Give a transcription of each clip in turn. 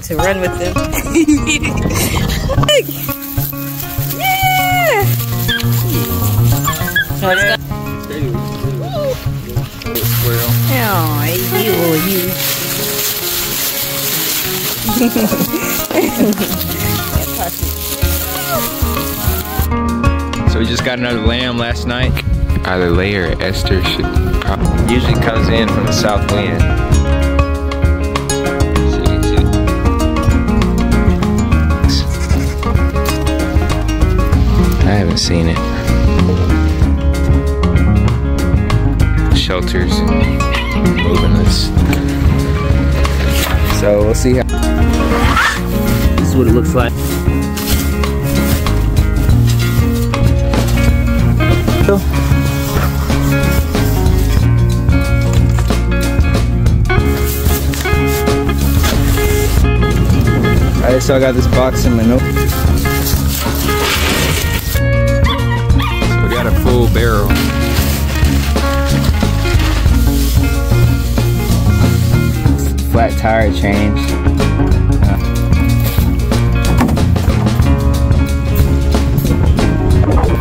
To run with them. Yeah! Oh, So we just got another lamb last night. Either Leia or Esther usually comes in from the south wind. I haven't seen it. Shelters moving this. So we'll see how. This is what it looks like. Alright, so I got this box in my note. So we got a full barrel. Flat tire change.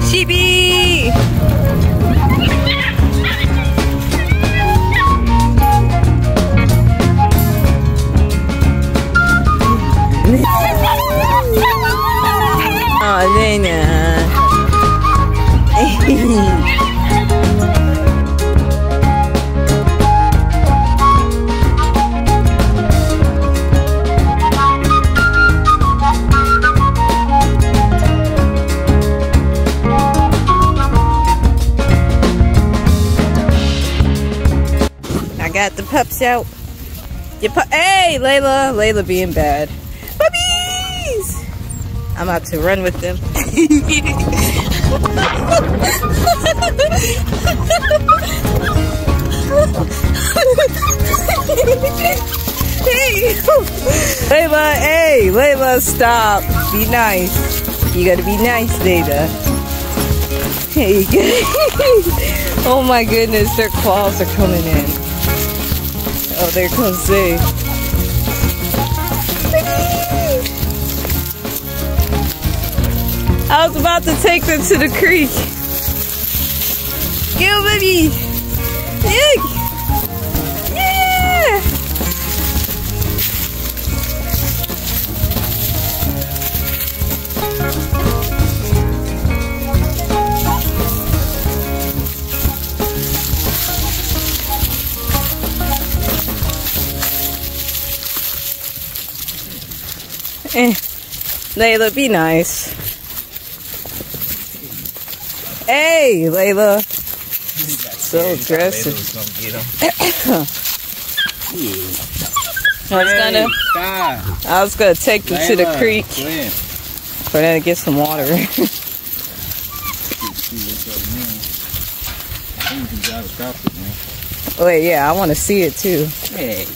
Sheepy! Oh, Lena. I got the pups out. Hey, Layla. Layla being bad. Puppies! I'm about to run with them. Hey, Layla, hey, Layla, stop. Be nice. You gotta be nice, Layla. Hey, oh my goodness, their claws are coming in. Oh, there comes Zay. I was about to take them to the creek. Go, baby. Yeah. Yeah. Layla, be nice. Hey, Layla. So aggressive. I was gonna take them to the creek for them to get some water. Wait, yeah, I want to see it too. Hey.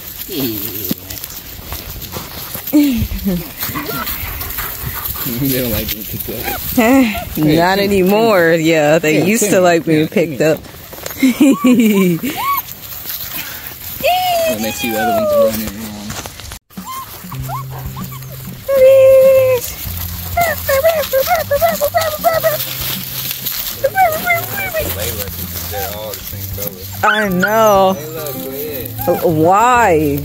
They don't like being picked up. Not anymore. Yeah, they used to like being picked up. When they see the other ones running around. I know. Why?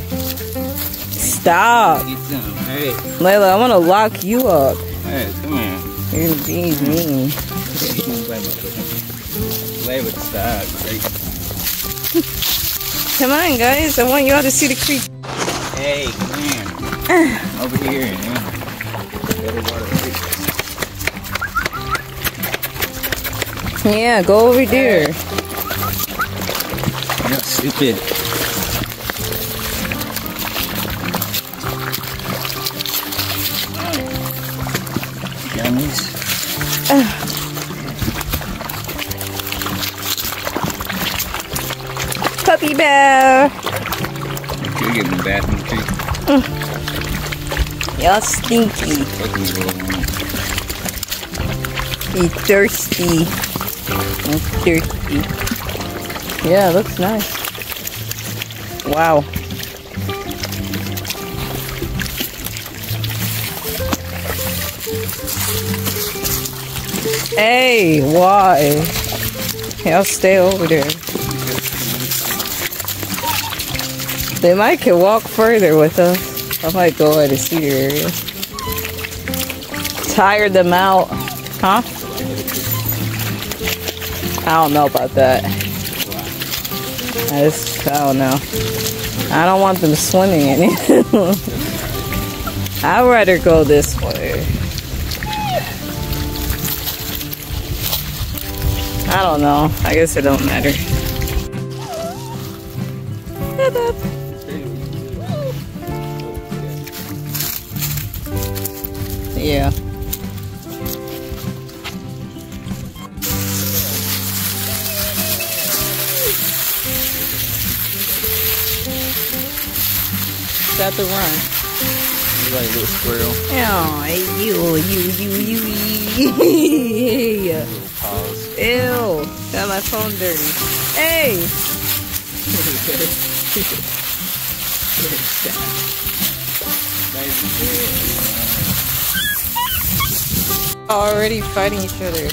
Stop. Hey. Layla, I want to lock you up. Hey, come on. You're being mean. Layla, stop. Come on, guys. I want y'all to see the creek. Hey, come here. Over here. Yeah, go over there. You're stupid. Puppy bear. You get in the bathroom too. Y'all stinky. Be thirsty. I'm thirsty. Yeah, it looks nice. Wow. Hey, why? Y'all stay over there. They might can walk further with us. I might go at a cedar area. Tire them out. Huh? I don't know about that. I don't know. I don't want them swimming in it. I'd rather go this way. I don't know. I guess it don't matter. Yeah. Got to run. You're like a little squirrel. Oh, you. Little paws. Ew. Got my phone dirty. Hey. Already fighting each other.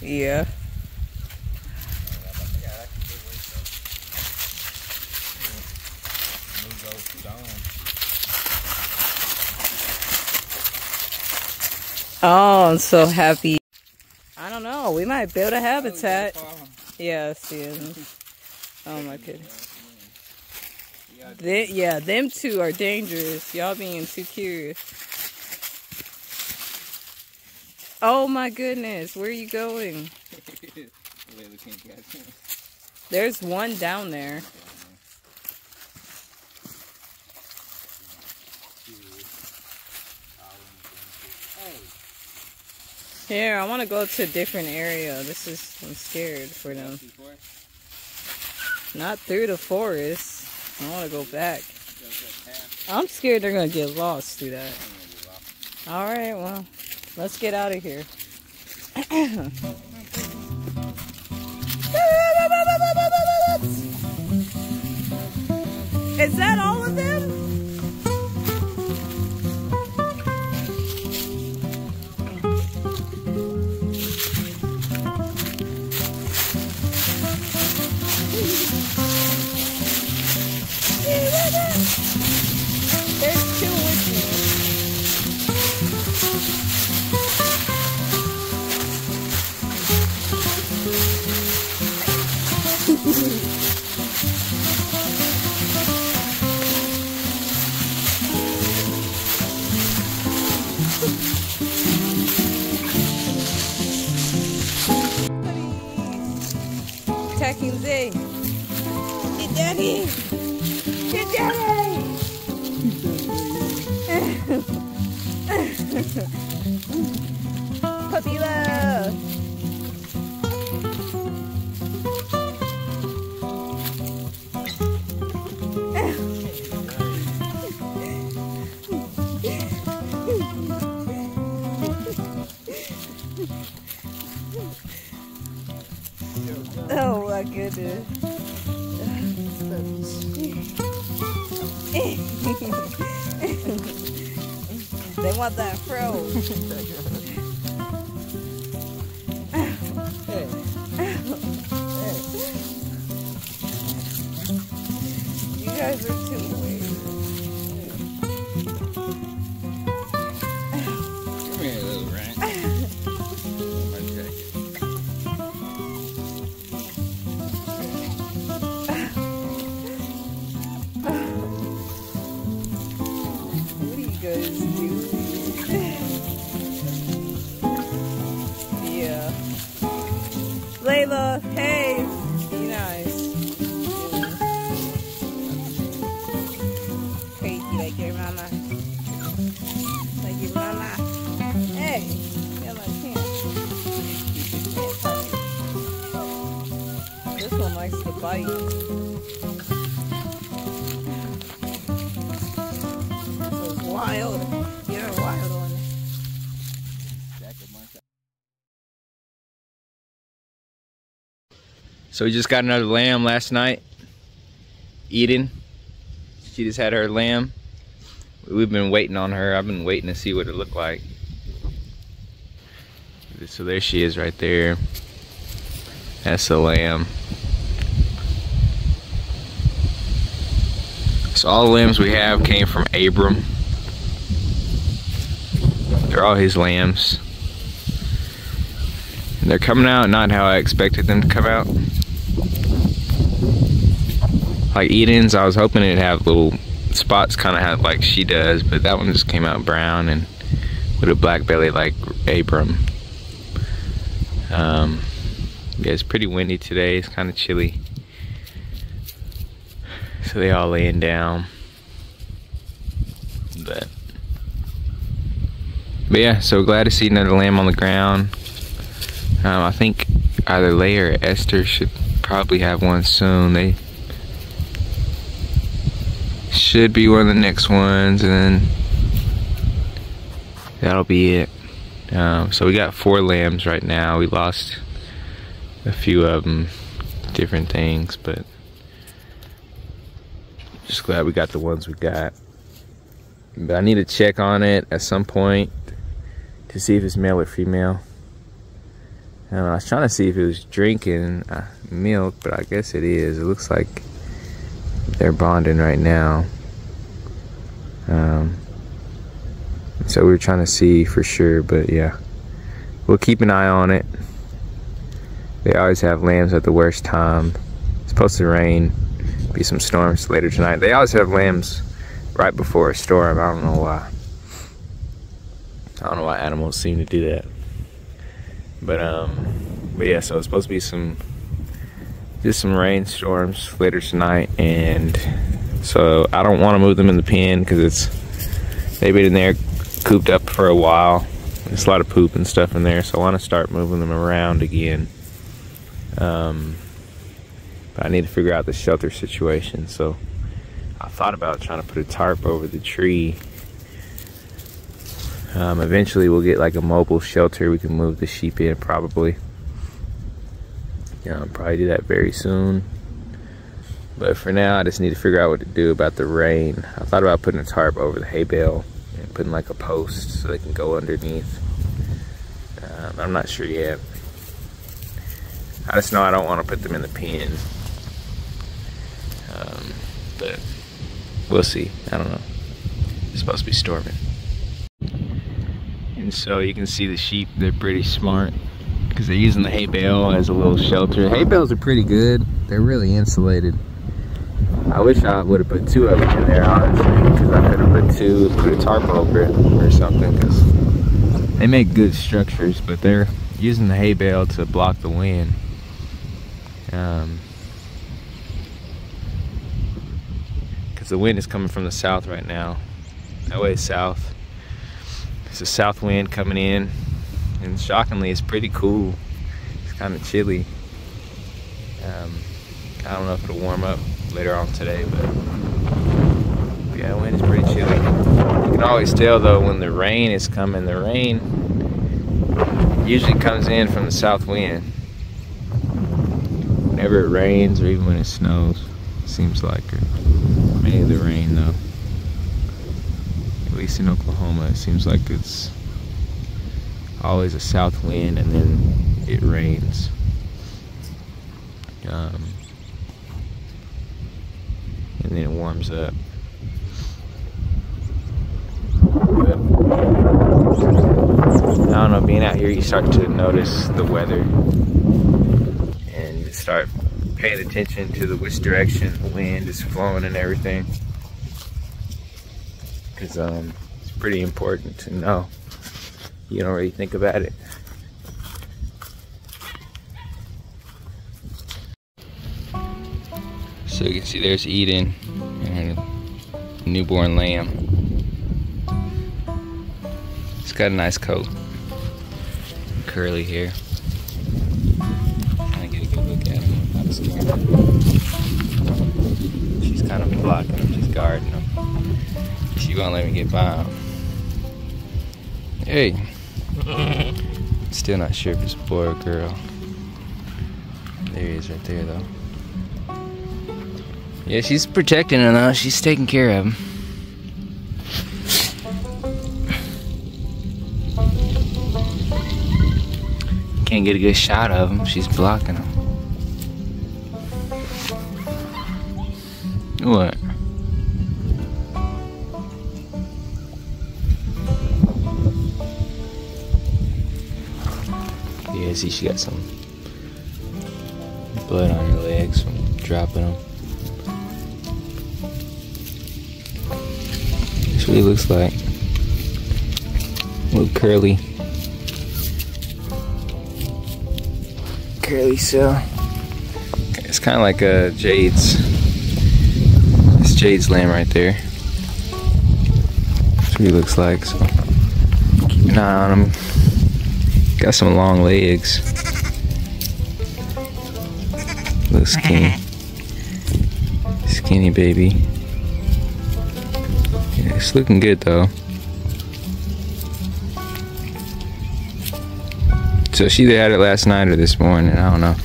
Yeah. Oh, I'm so happy. I don't know. We might build a habitat. Yeah, I see it. Oh my goodness. Yeah, them two are dangerous. Y'all being too curious. Oh my goodness. Where are you going? There's one down there. Here, I want to go to a different area. I'm scared for them. Not through the forest. I want to go back. I'm scared they're going to get lost through that. Alright, well, let's get out of here. Is that all of them? There's two with me. Attacking Zay. Get daddy! Get daddy! Puppy love! Oh my goodness. They want that fro. You guys are too weird. Come here, little rat. What are you guys doing? Yeah. Layla, hey. Be nice. Crazy like your mama. Like your mama. Hey. Yeah, I can't. This one likes to bite. Wild. You're a wild one. So we just got another lamb last night. Eating. She just had her lamb. We've been waiting on her. I've been waiting to see what it looked like. So there she is right there. That's the lamb. So all the lambs we have came from Abram. They're all his lambs. And they're coming out not how I expected them to come out. Like Eden's, I was hoping it'd have little spots kind of have like she does, but that one just came out brown and with a black belly like Abram. Yeah, it's pretty windy today. It's kind of chilly. So they all laying down. But yeah, so glad to see another lamb on the ground. I think either Leia or Esther should probably have one soon. They should be one of the next ones, and then that'll be it. So we got 4 lambs right now. We lost a few of them, different things, but just glad we got the ones we got. But I need to check on it at some point to see if it's male or female. I was trying to see if it was drinking milk, but I guess it is. It looks like they're bonding right now. So we were trying to see for sure, but yeah, we'll keep an eye on it. They always have lambs at the worst time. It's supposed to rain, be some storms later tonight. They always have lambs right before a storm. I don't know why. I don't know why animals seem to do that. But yeah, so it's supposed to be just some rainstorms later tonight, and so I don't want to move them in the pen because they've been in there cooped up for a while. There's a lot of poop and stuff in there, so I want to start moving them around again. But I need to figure out the shelter situation, so I thought about trying to put a tarp over the tree. Eventually we'll get like a mobile shelter we can move the sheep in, probably. I'll probably do that very soon. But for now, I just need to figure out what to do about the rain. I thought about putting a tarp over the hay bale and putting like a post so they can go underneath. I'm not sure yet. I just know I don't want to put them in the pen. But we'll see. I don't know. It's supposed to be storming. And so you can see the sheep, they're pretty smart because they're using the hay bale as a little shelter. Hay bales are pretty good. They're really insulated. I wish I would have put 2 of them in there, honestly, because I could have put a tarp over it or something, because they make good structures, but they're using the hay bale to block the wind. Because the wind is coming from the south right now. That way south. It's a south wind coming in, and shockingly it's pretty cool. It's kind of chilly. I don't know if it'll warm up later on today, but yeah, the wind is pretty chilly. You can always tell though when the rain is coming. The rain usually comes in from the south wind. Whenever it rains or even when it snows, it seems like, or mainly the rain though. At least in Oklahoma, it seems like it's always a south wind and then it rains. And then it warms up. But I don't know, being out here, you start to notice the weather and you start paying attention to which direction the wind is flowing and everything. Because it's pretty important to know. You don't really think about it. So you can see there's Eden and her newborn lamb. It's got a nice coat, curly hair. Trying to get a good look at him. Not scared. She's kind of blocking him. She's guarding him. She won't let me get by him. Hey. Still not sure if it's a boy or girl. There he is right there though. Yeah, she's protecting him though. She's taking care of him. Can't get a good shot of him. She's blocking him. What? Yeah, see, she got some blood on her legs from dropping them. That's what he looks like. A little curly. Curly cell. It's kind of like a Jade's. It's Jade's lamb right there. That's what he looks like. So keep an eye on him. Got some long legs. Little skinny. Skinny baby. Yeah, it's looking good though. So she either had it last night or this morning, I don't know.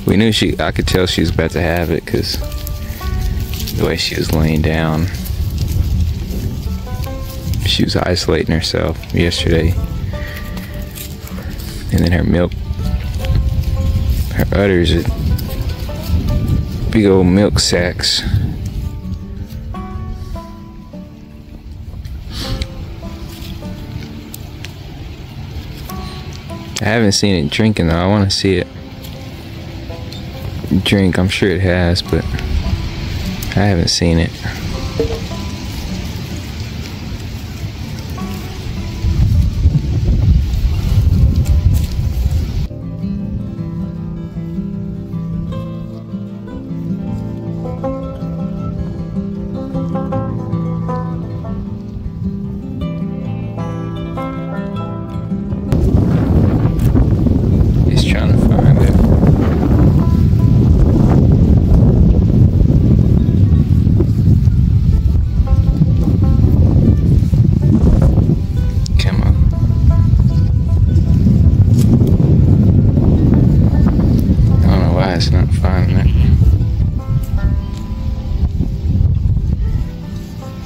We knew I could tell she was about to have it because the way she was laying down. She was isolating herself yesterday. And then her milk, her udders are big old milk sacks. I haven't seen it drinking though. I want to see it drink. I'm sure it has, but I haven't seen it.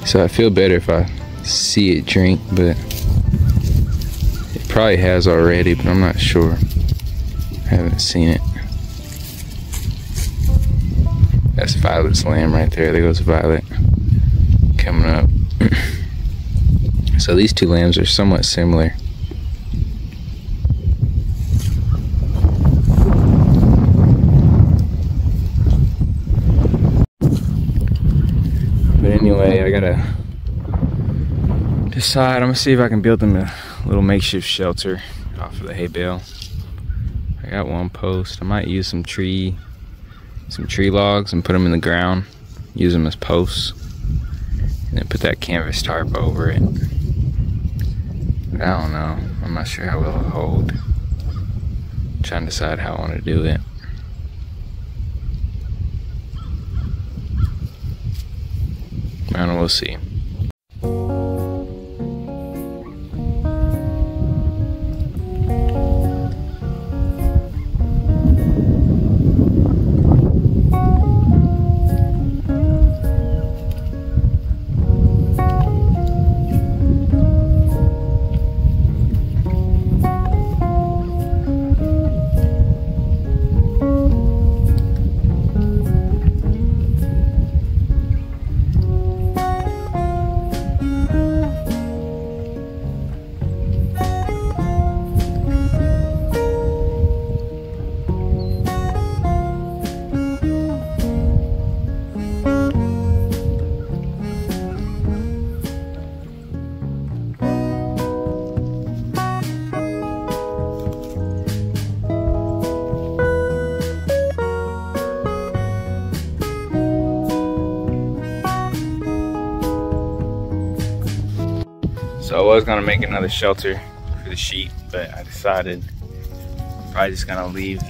So I feel better if I see it drink, but it probably has already, but I'm not sure. I haven't seen it. That's Violet's lamb right there. There goes Violet coming up. So these two lambs are somewhat similar. But anyway, I gotta decide. I'm gonna see if I can build them a little makeshift shelter off of the hay bale. I got one post. I might use some tree logs and put them in the ground, use them as posts, and then put that canvas tarp over it. But I don't know. I'm not sure how well it'll hold. I'm trying to decide how I want to do it. I don't know, we'll see. So I was gonna make another shelter for the sheep, but I decided I'm probably just gonna leave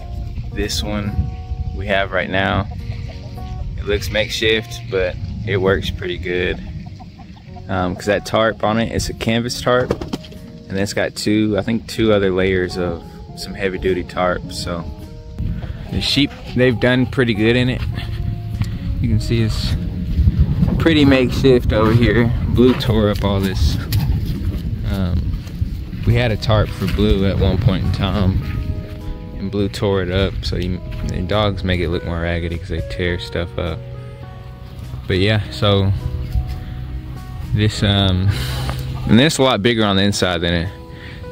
this one we have right now. It looks makeshift, but it works pretty good. Cause that tarp on it, it's a canvas tarp, and it's got I think two other layers of some heavy duty tarp. So the sheep, they've done pretty good in it. You can see it's pretty makeshift over here. Blue tore up all this. We had a tarp for Blue at one point in time, and Blue tore it up, so and dogs make it look more raggedy because they tear stuff up. But yeah, so this and it's a lot bigger on the inside than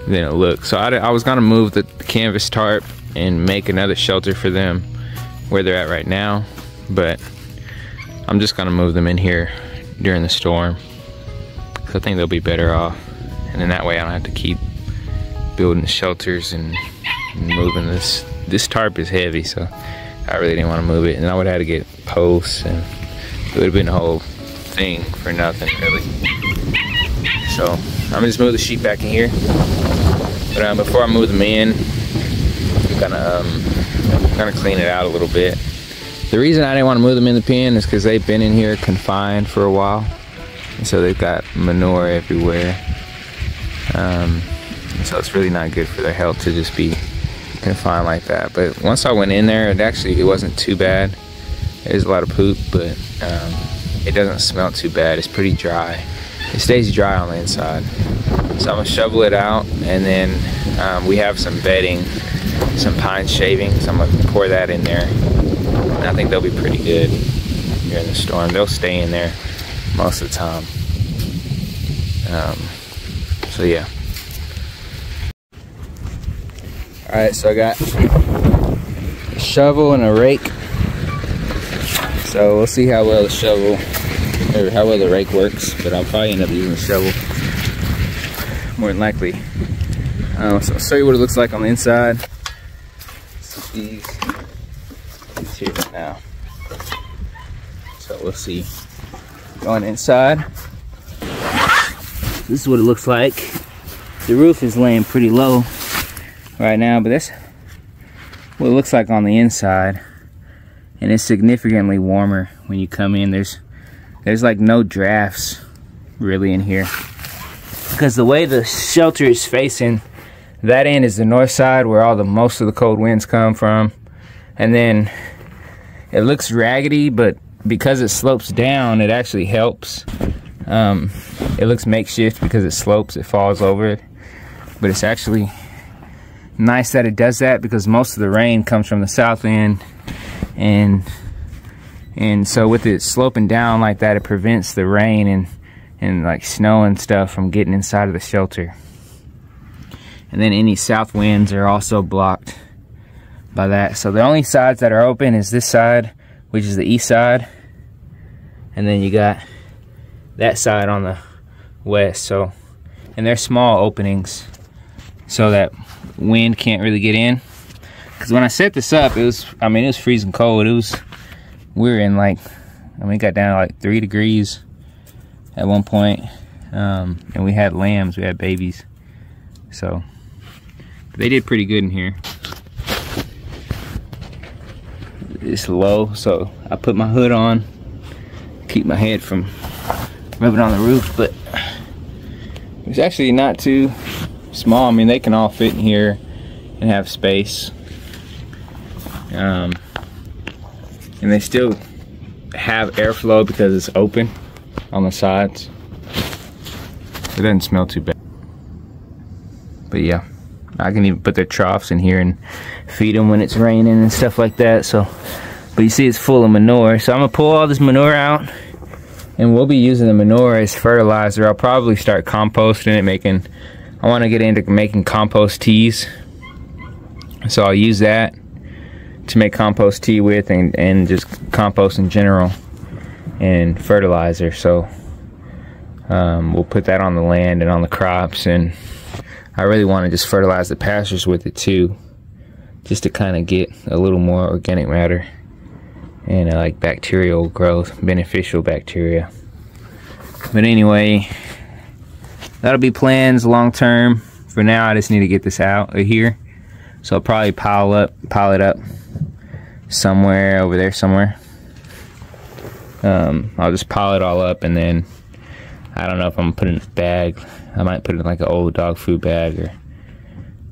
it looks. So I was gonna move the canvas tarp and make another shelter for them where they're at right now, but I'm just gonna move them in here during the storm, because I think they'll be better off, and then that way I don't have to keep building the shelters and moving this. This tarp is heavy, so I really didn't want to move it, and I would have had to get posts, and it would have been a whole thing for nothing really. So I'm gonna just move the sheep back in here, but before I move them in, I'm gonna clean it out a little bit. The reason I didn't want to move them in the pen is because they've been in here confined for a while, and so they've got manure everywhere. So it's really not good for their health to just be confined like that. But once I went in there, it wasn't too bad. There's a lot of poop, but it doesn't smell too bad. It's pretty dry. It stays dry on the inside. So I'm gonna shovel it out, and then we have some bedding, some pine shavings. I'm gonna pour that in there. And I think they'll be pretty good during the storm. They'll stay in there most of the time. So yeah. All right, so I got a shovel and a rake. So we'll see how well the shovel, or how well the rake works, but I'll probably end up using the shovel more than likely. So I'll show you what it looks like on the inside. So these here now. So we'll see. Going inside. This is what it looks like. The roof is laying pretty low right now, but that's what it looks like on the inside, and it's significantly warmer when you come in. There's like no drafts really in here, because the way the shelter is facing, that end is the north side where most of the cold winds come from, and then it looks raggedy, but because it slopes down, it actually helps. It looks makeshift because it slopes, it falls over, but it's actually nice that it does that, because most of the rain comes from the south end, and so with it sloping down like that, it prevents the rain and like snow and stuff from getting inside of the shelter. And then any south winds are also blocked by that. So the only sides that are open is this side, which is the east side, and then you got that side on the west. So, and they're small openings so that wind can't really get in. Because when I set this up, it was freezing cold. We were in like, it got down to like 3 degrees at one point, and we had lambs, we had babies, so they did pretty good in here. It's low, so I put my hood on, keep my head from rubbing on the roof, but it's actually not too small. I mean, they can all fit in here and have space, and they still have airflow because it's open on the sides. It doesn't smell too bad. But yeah, I can even put their troughs in here and feed them when it's raining and stuff like that. So, but you see it's full of manure. So I'm gonna pull all this manure out, and we'll be using the manure as fertilizer. I'll probably start composting it, I wanna get into making compost teas. So I'll use that to make compost tea with, and just compost in general and fertilizer. So we'll put that on the land and on the crops, and I really want to just fertilize the pastures with it too, just to kind of get a little more organic matter and like bacterial growth, beneficial bacteria. But anyway, that'll be plans long term. For now, I just need to get this out of here. So I'll probably pile it up somewhere over there somewhere. I'll just pile it all up, and then I don't know if I'm gonna put it in a bag. I might put it in like an old dog food bag or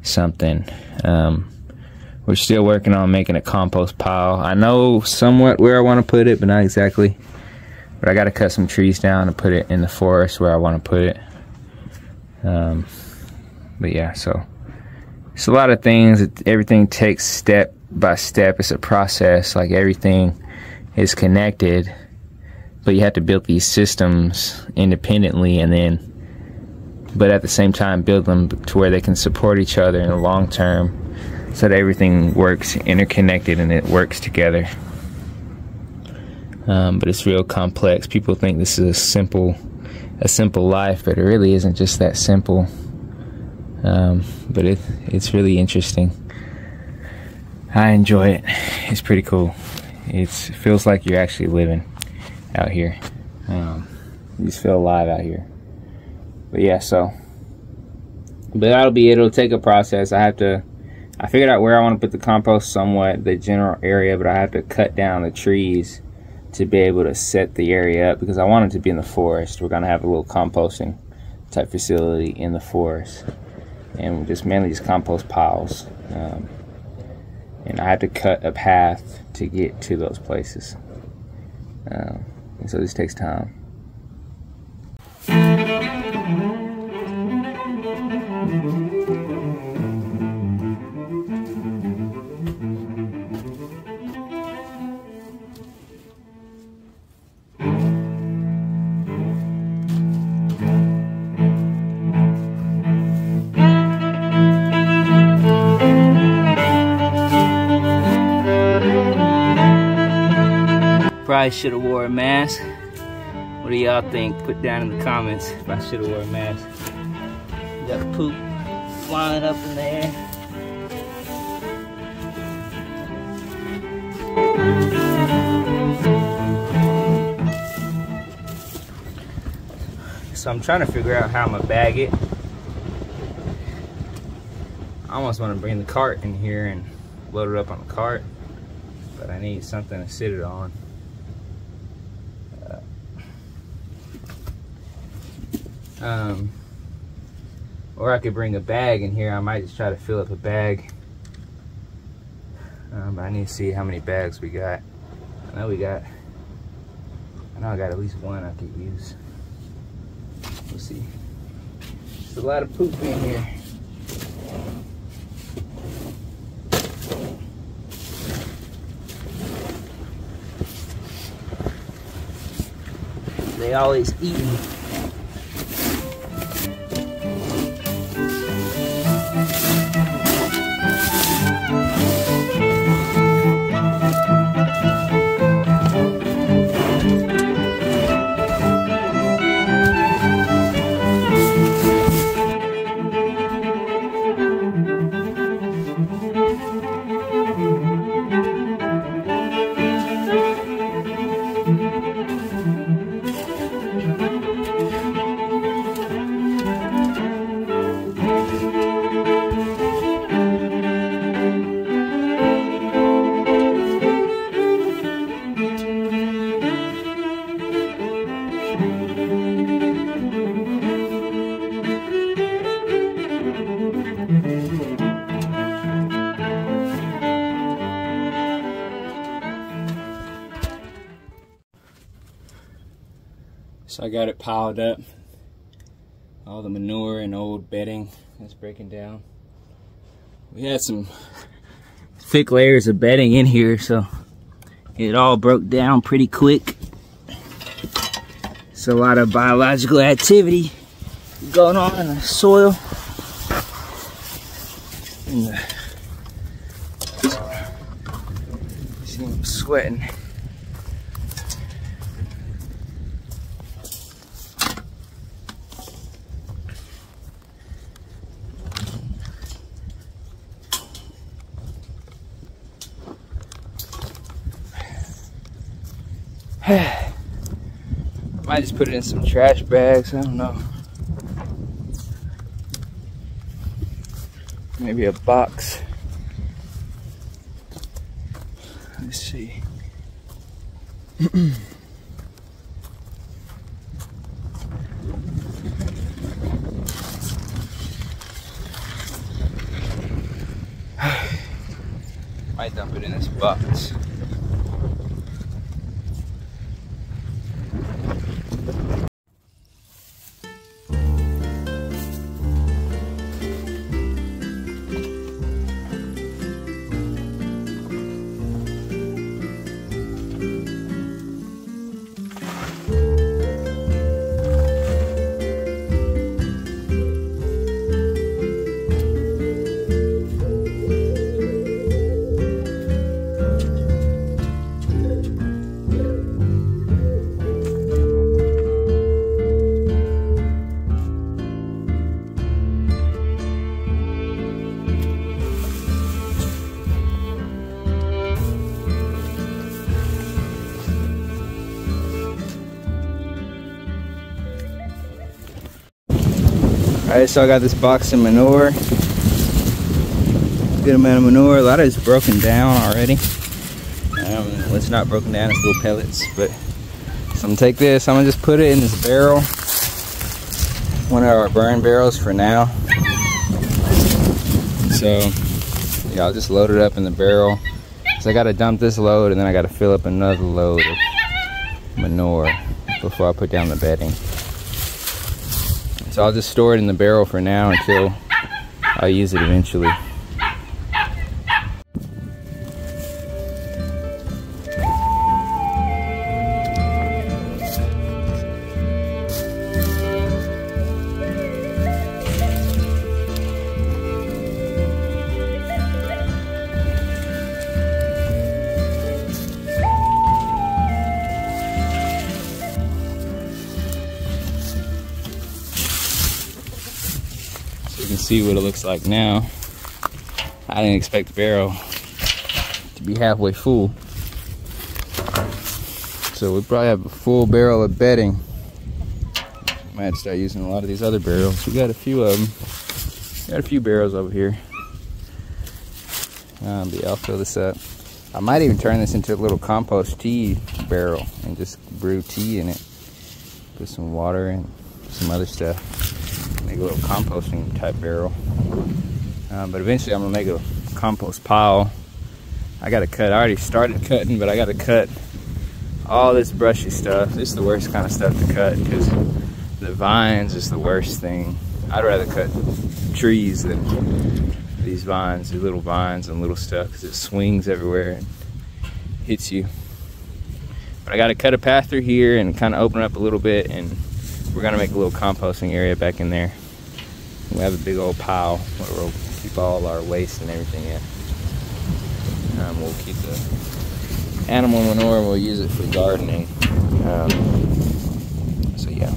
something. We're We're still working on making a compost pile. I know somewhat where I want to put it, but not exactly. But I got to cut some trees down to put it in the forest where I want to put it. But yeah, so it's a lot of things. Everything takes step by step. It's a process. Like, everything is connected, but you have to build these systems independently, and then, but at the same time, build them to where they can support each other in the long term, so that everything works interconnected and it works together. But it's real complex. People think this is a simple life, but it really isn't just that simple. But it's really interesting. I enjoy it. It's pretty cool. It feels like you're actually living out here. You just feel alive out here. But yeah, but it'll take a process. I figured out where I want to put the compost, somewhat the general area, but I have to cut down the trees to be able to set the area up, because I want it to be in the forest. We're gonna have a little composting type facility in the forest, and mainly just compost piles. And I have to cut a path to get to those places. And so this takes time. Probably should have wore a mask. What do y'all think? Put down in the comments if I should have wore a mask. You got poop flying up in the air. So I'm trying to figure out how I'm gonna bag it. I almost want to bring the cart in here and load it up on the cart, but I need something to sit it on. Or I could bring a bag in here. I might just try to fill up a bag. But I need to see how many bags we got. I know I got at least one I could use. Let's see. There's a lot of poop in here. They always eating. So I got it piled up. All the manure and old bedding is breaking down. We had some thick layers of bedding in here, so it all broke down pretty quick. It's a lot of biological activity going on in the soil. See him sweating. Might just put it in some trash bags, I don't know. Maybe a box. Let's see. Might dump it in this box. Alright, so I got this box of manure. Good amount of manure. A lot of it's broken down already. Well, it's not broken down, it's little pellets. But so I'm gonna take this, I'm gonna just put it in this barrel. One of our burn barrels for now. So yeah, I'll just load it up in the barrel. So I gotta dump this load and then I gotta fill up another load of manure before I put down the bedding. So I'll just store it in the barrel for now until I'll use it eventually. You can see what it looks like now. I didn't expect the barrel to be halfway full. So we probably have a full barrel of bedding. Might have to start using a lot of these other barrels. We got a few of them. Got a few barrels over here. But yeah, I'll fill this up. I might even turn this into a little compost tea barrel and just brew tea in it. Put some water and some other stuff. Make a little composting type barrel. But eventually I'm gonna make a compost pile. I gotta cut, I already started cutting, but I gotta cut all this brushy stuff. This is the worst kind of stuff to cut because the vines is the worst thing. I'd rather cut trees than these vines, these little vines and little stuff, because it swings everywhere and hits you. But I gotta cut a path through here and kind of open up a little bit, and we're gonna make a little composting area back in there. We have a big old pile where we'll keep all our waste and everything in. We'll keep the animal manure and we'll use it for gardening. So yeah.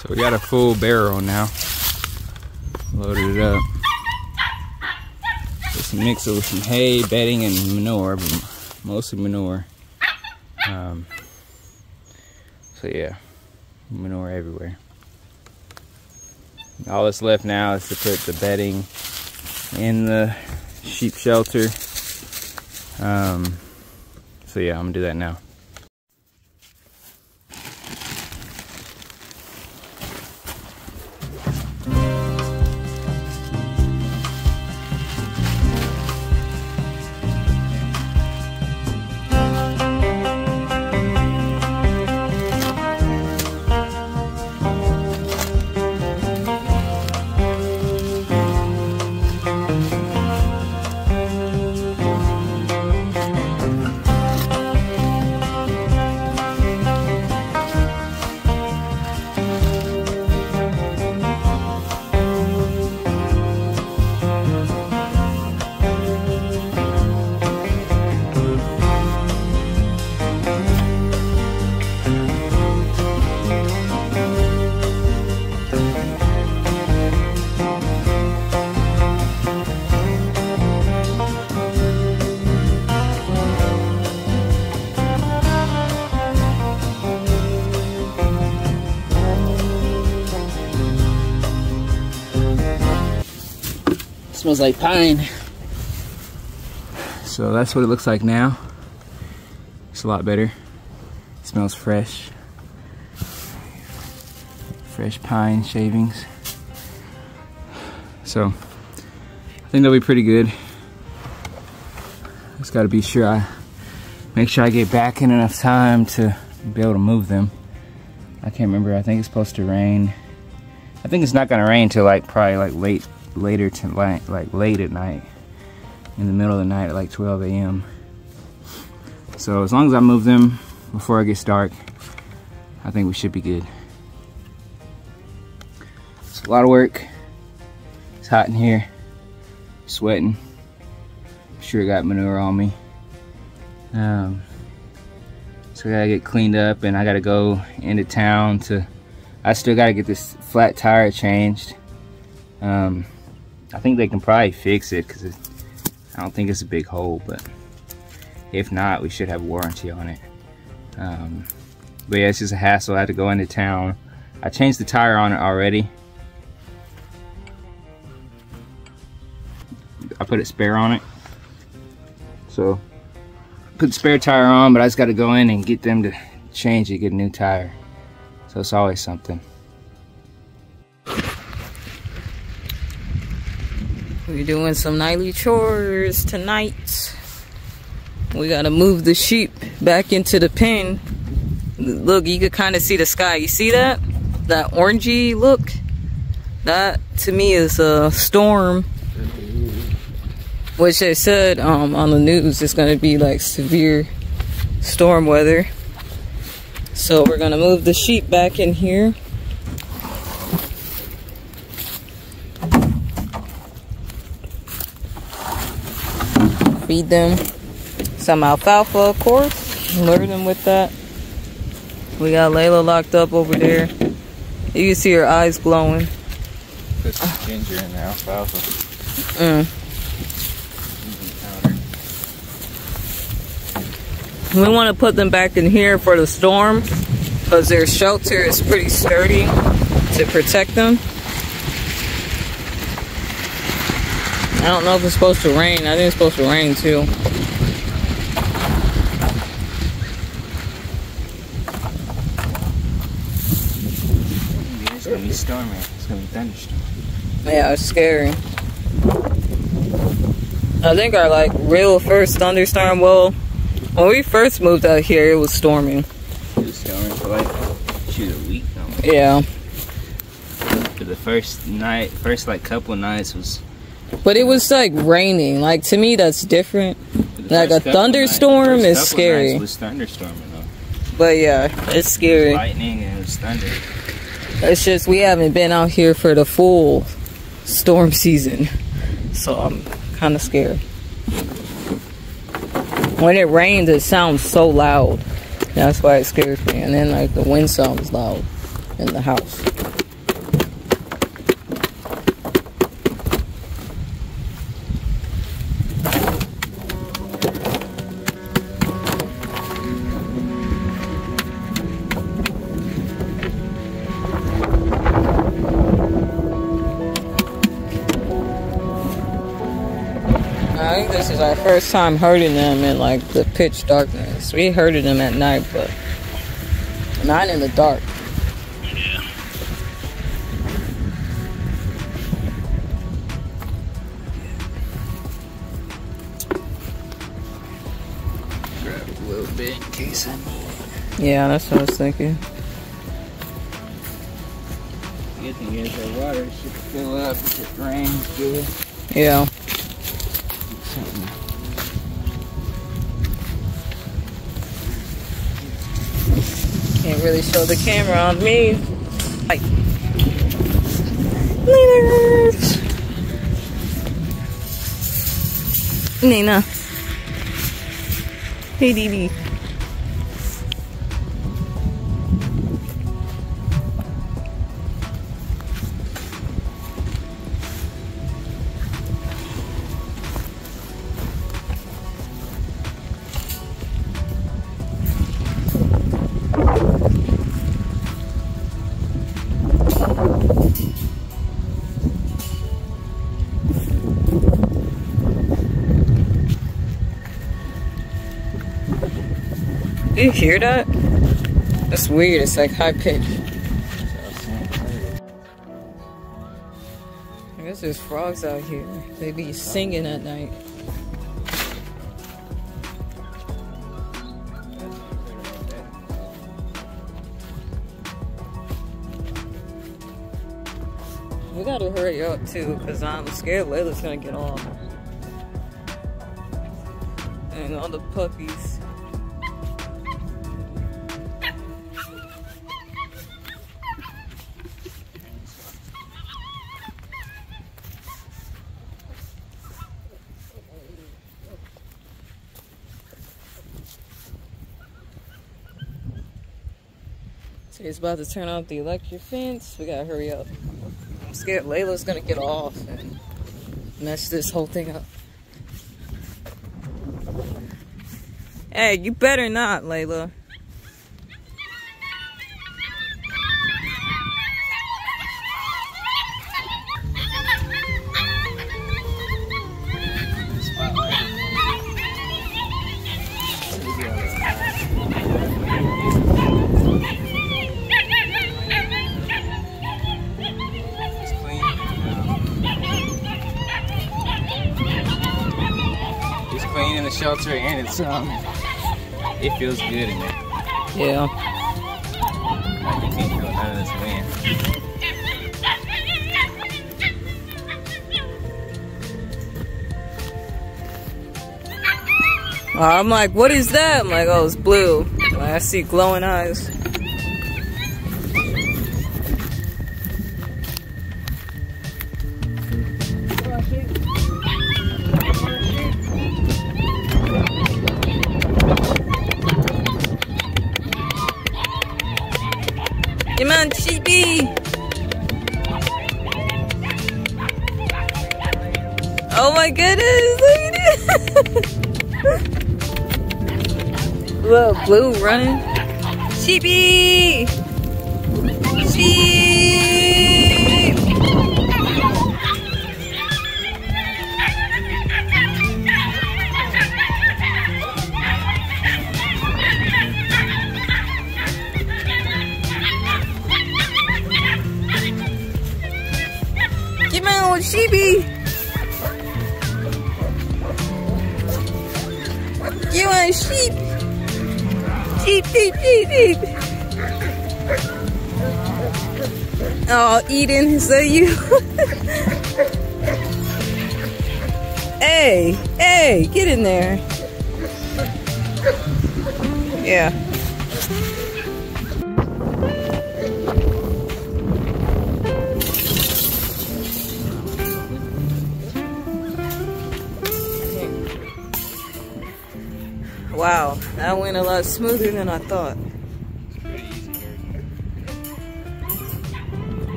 So we got a full barrel now. Loaded it up. Just mix it with some hay, bedding, and manure, but mostly manure. So yeah, manure everywhere. All that's left now is to put the bedding in the sheep shelter. So yeah, I'm gonna do that now. Smells like pine. So that's what it looks like now. It's a lot better. It smells fresh. Fresh pine shavings. So I think they'll be pretty good. Just gotta be sure I make sure I get back in enough time to be able to move them. I can't remember. I think it's supposed to rain. I think it's not gonna rain till like probably like later tonight, like late at night, in the middle of the night at like 12 a.m. So as long as I move them before it gets dark, I think we should be good. It's a lot of work. It's hot in here, sweating. I'm sure I got manure on me. So I gotta get cleaned up, and I gotta go into town to, I still gotta get this flat tire changed. I think they can probably fix it because I don't think it's a big hole, but if not, we should have warranty on it. But yeah, it's just a hassle. I had to go into town. I changed the tire on it already. I put a spare on it. So put the spare tire on, but I just got to go in and get them to change it, get a new tire. So it's always something. We're doing some nightly chores tonight. We gotta move the sheep back into the pen. Look, you could kind of see the sky. You see that? That orangey look? That to me is a storm. Which they said on the news it's gonna be like severe storm weather. So we're gonna move the sheep back in here. Feed them some alfalfa, of course. Lure them with that. We got Layla locked up over there. You can see her eyes glowing. Put some ginger in the alfalfa. We want to put them back in here for the storm because their shelter is pretty sturdy to protect them. I don't know if it's supposed to rain. I think it's supposed to rain too. It's gonna be stormy. It's gonna be thunderstorm. Yeah, it's scary. I think our like real first thunderstorm, well, when we first moved out here, it was storming. It was storming for like, shoot, a week almost. Yeah. For the first night, like couple of nights was. But it was like raining. Like to me, that's different. Like a thunderstorm is scary. It was thunderstorming though. But yeah, it's scary. It was lightning and it was thunder. It's just we haven't been out here for the full storm season, so I'm kind of scared. When it rains, it sounds so loud. That's why it scares me. And then like the wind sounds loud in the house. I think this is our first time herding them in like the pitch darkness. We herded them at night, but not in the dark. Yeah. Grab a little bit in case I need it. Yeah, that's what I was thinking. The good thing is the water should fill up if it rains good. Yeah. Can't really show the camera on me. Like, Nina. Hey, Dee Dee. Do you hear that? That's weird. It's like high pitched. I guess there's frogs out here. They be singing at night. We gotta hurry up too, because I'm scared Layla's gonna get off. And all the puppies. So he's about to turn off the electric fence. We gotta hurry up. I'm scared Layla's gonna get off and mess this whole thing up. Hey, you better not, Layla. In the shelter, and it's it feels good in there. Yeah. Like you can't feel none of this wind. I'm like, what is that? I'm like, oh, it's blue. Like, I see glowing eyes. Come on, sheepy! Oh my goodness, look at it! Little blue running. Sheepy! Sheep! Come on, sheepy! You want sheep? Sheep, sheep, sheep, sheep. Oh, Eden, is that you? Hey, hey, get in there. Yeah. Wow, that went a lot smoother than I thought.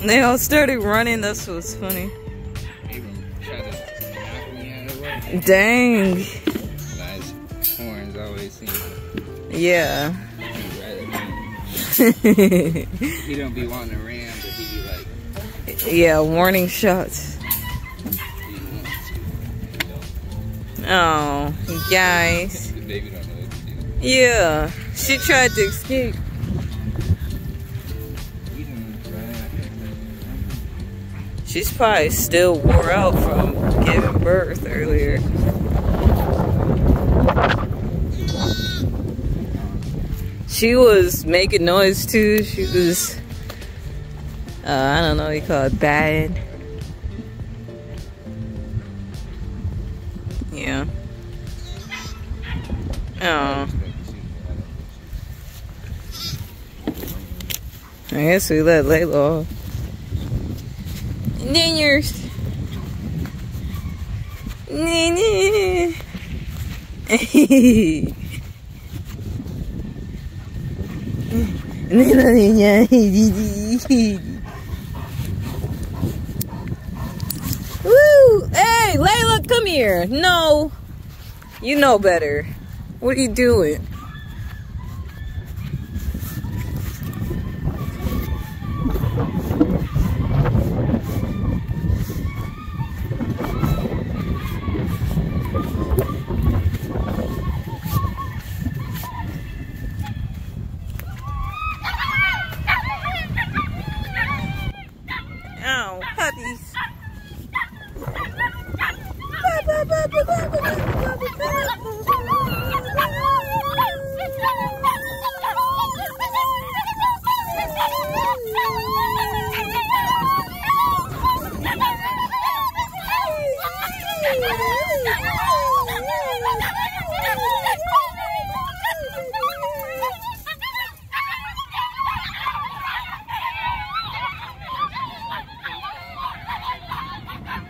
They all started running, that's what's funny. Dang. Nice horns always seem. Yeah. He don't be wanting to ram, but he be like. Yeah, warning shots. Oh, you guys. The baby don't know what to do. Yeah, she tried to escape. She's probably still wore out from giving birth earlier. She was making noise too. She was, I don't know what you call it, bad. Yeah. Oh. I guess we let Layla off. Ninners. Nene. Woo! Hey, Layla, come here. No. You know better. What are you doing? Oh, puppies.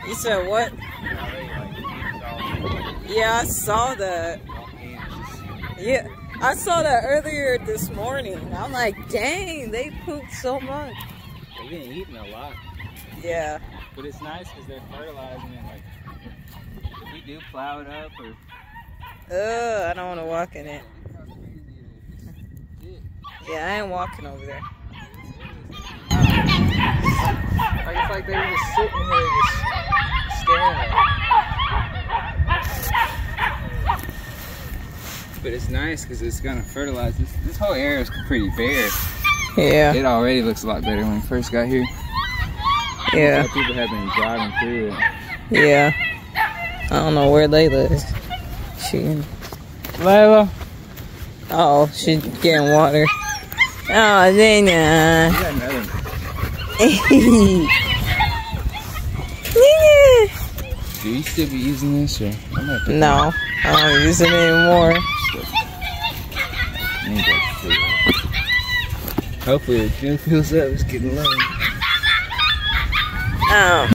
You said what? Yeah, I saw that. Yeah, I saw that earlier this morning. I'm like, dang, they pooped so much. They've been eating a lot. Yeah. But it's nice because they're fertilizing it. Like, if we do plow it up or... I don't want to walk in it. Yeah, I ain't walking over there. Like, it's like they were just sitting here just staring at it. But it's nice because it's gonna fertilize. This whole area is pretty bare. Yeah. It already looks a lot better when we first got here. Yeah. People have been driving through it. Yeah. I don't know where Layla is. Layla? Oh, she's getting water. Oh, Zena. You got another. Do you still be using this or? No, I don't use it anymore. Hopefully it feels up. It's getting low. Oh.